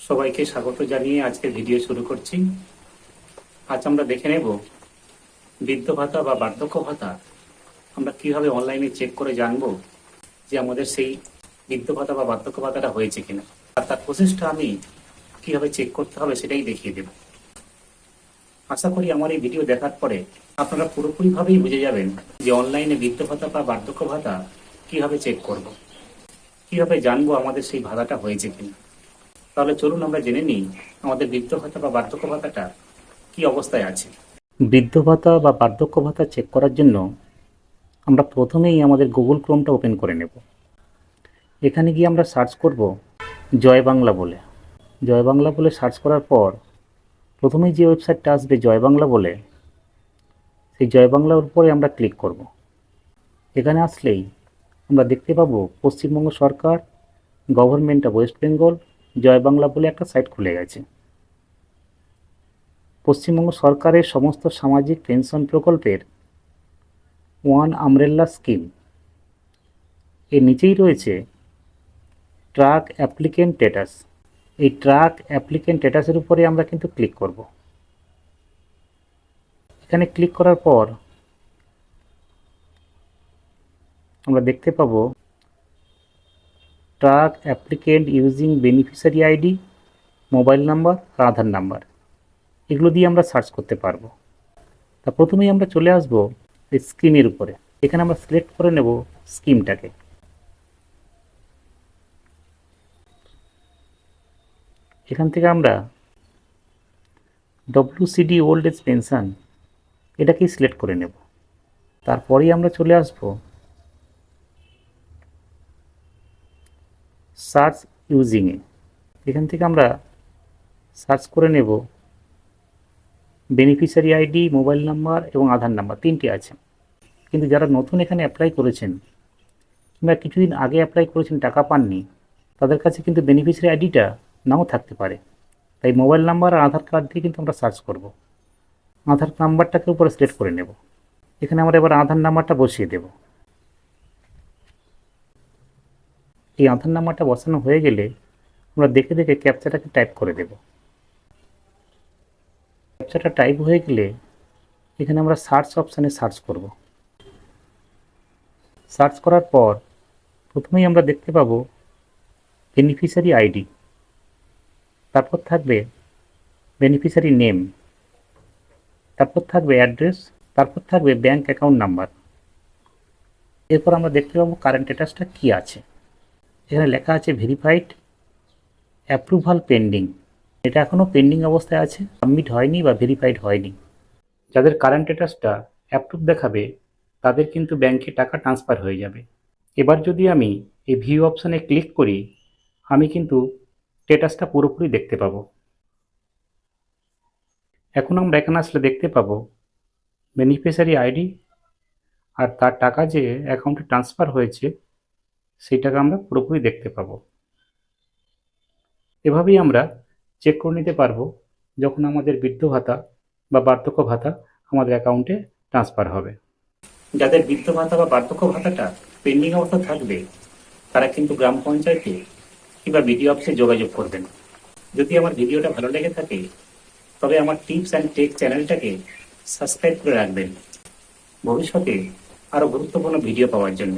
সবাইকে স্বাগত জানিয়ে আজকে ভিডিও শুরু করছি। আজ আমরা দেখে নেব বৃদ্ধ ভাতা বা বার্ধক্য ভাতা আমরা কিভাবে অনলাইনে চেক করে জানবো যে আমাদের সেই বৃদ্ধ ভাতা বা বার্ধক্য ভাতাটা হয়েছে কিনা, আর তার প্রসেসটা আমি কিভাবে চেক করতে হবে সেটাই দেখিয়ে দেব। আশা করি আমার এই ভিডিও দেখার পরে আপনারা পুরোপুরিভাবেই বুঝে যাবেন যে অনলাইনে বৃদ্ধ ভাতা বা বার্ধক্য ভাতা কিভাবে চেক করব, কিভাবে জানবো আমাদের সেই ভাতাটা হয়েছে কিনা। তাহলে চলুন আমরা জেনে নিই আমাদের বৃদ্ধ ভাতা বা বার্ধক্য ভাতাটা কি অবস্থায় আছে। বৃদ্ধ ভাতা বা বার্ধক্য ভাতা চেক করার জন্য আমরা প্রথমেই আমাদের গুগল ক্রোমটা ওপেন করে নেব। এখানে গিয়ে আমরা সার্চ করব জয় বাংলা বলে। জয় বাংলা বলে সার্চ করার পর প্রথমেই যে ওয়েবসাইটটা আসবে জয় বাংলা বলে, সেই জয় বাংলার উপরে আমরা ক্লিক করব। এখানে আসলেই আমরা দেখতে পাবো পশ্চিমবঙ্গ সরকার, গভর্নমেন্ট অফ ওয়েস্ট বেঙ্গল, জয় বাংলা বলে একটা সাইট খুলে গেছে। পশ্চিমবঙ্গ সরকারের সমস্ত সামাজিক পেনশন প্রকল্পের ওয়ান আমব্রেলা স্কিম এর নিচেই রয়েছে ট্র্যাক অ্যাপ্লিকেন্ট স্ট্যাটাস। এই ট্র্যাক অ্যাপ্লিকেন্ট স্ট্যাটাসের উপরে আমরা কিন্তু ক্লিক করব। এখানে ক্লিক করার পর আমরা দেখতে পাবো track applicant using beneficiary ID, mobile number আর আধার নাম্বার, এগুলো দিয়ে আমরা সার্চ করতে পারবো। তা প্রথমেই আমরা চলে আসবো এই স্কিমের উপরে। এখানে আমরা সিলেক্ট করে নেব স্কিমটাকে। এখান থেকে আমরা WCD ওল্ড এজ পেনশন এটাকেই সিলেক্ট করে নেব। তারপরেই আমরা চলে আসব সার্চ ইউজিংয়ে। এখান থেকে আমরা সার্চ করে নেব বেনিফিশিয়ারি আইডি, মোবাইল নাম্বার এবং আধার নাম্বার, তিনটি আছে। কিন্তু যারা নতুন এখানে অ্যাপ্লাই করেছেন কিংবা কিছুদিন আগে অ্যাপ্লাই করেছেন টাকা পাননি, তাদের কাছে কিন্তু বেনিফিশিয়ারি আইডিটা নাও থাকতে পারে। তাই মোবাইল নাম্বার আর আধার কার্ড দিয়ে কিন্তু আমরা সার্চ করব। আধার নাম্বারটাকে উপরে সিলেক্ট করে নেব। এখানে আমরা এবার আধার নাম্বারটা বসিয়ে দেব। এই আধার নাম্বারটা বসানো হয়ে গেলে আমরা দেখে দেখে ক্যাপচাটাকে টাইপ করে দেব। ক্যাপচাটা টাইপ হয়ে গেলে এখানে আমরা সার্চ অপশানে সার্চ করব। সার্চ করার পর প্রথমেই আমরা দেখতে পাবো বেনিফিশিয়ারি আইডি, তারপর থাকবে বেনিফিশিয়ারি নেম, তারপর থাকবে অ্যাড্রেস, তারপর থাকবে ব্যাঙ্ক অ্যাকাউন্ট নাম্বার। এরপর আমরা দেখতে পাবো কারেন্ট স্ট্যাটাসটা কী আছে। এখানে লেখা আছে ভেরিফাইড, অ্যাপ্রুভাল পেন্ডিং। এটা এখনও পেন্ডিং অবস্থায় আছে, সাবমিট হয়নি বা ভেরিফাইড হয়নি। যাদের কারেন্ট স্ট্যাটাসটা অ্যাপ্রুভ দেখাবে তাদের কিন্তু ব্যাংকে টাকা ট্রান্সফার হয়ে যাবে। এবার যদি আমি এই ভিউ অপশানে ক্লিক করি, আমি কিন্তু স্ট্যাটাসটা পুরোপুরি দেখতে পাবো। এখন আমরা এখানে আসলে দেখতে পাবো বেনিফিশিয়ারি আইডি আর তার টাকা যে অ্যাকাউন্টে ট্রান্সফার হয়েছে সেই টাকা আমরা পুরোপুরি দেখতে পাবো। এভাবেই আমরা চেক করে নিতে পারবো যখন আমাদের বৃদ্ধ ভাতা বা বার্ধক্য ভাতা আমাদের অ্যাকাউন্টে ট্রান্সফার হবে। যাদের বৃদ্ধ ভাতা বা বার্ধক্য ভাতাটা পেন্ডিং অবস্থা থাকবে তারা কিন্তু গ্রাম পঞ্চায়েতে কিংবা বিডিও অফিসে যোগাযোগ করবেন। যদি আমার ভিডিওটা ভালো লেগে থাকে তবে আমার টিপস অ্যান্ড টেক চ্যানেলটাকে সাবস্ক্রাইব করে রাখবেন ভবিষ্যতে আরও গুরুত্বপূর্ণ ভিডিও পাওয়ার জন্য।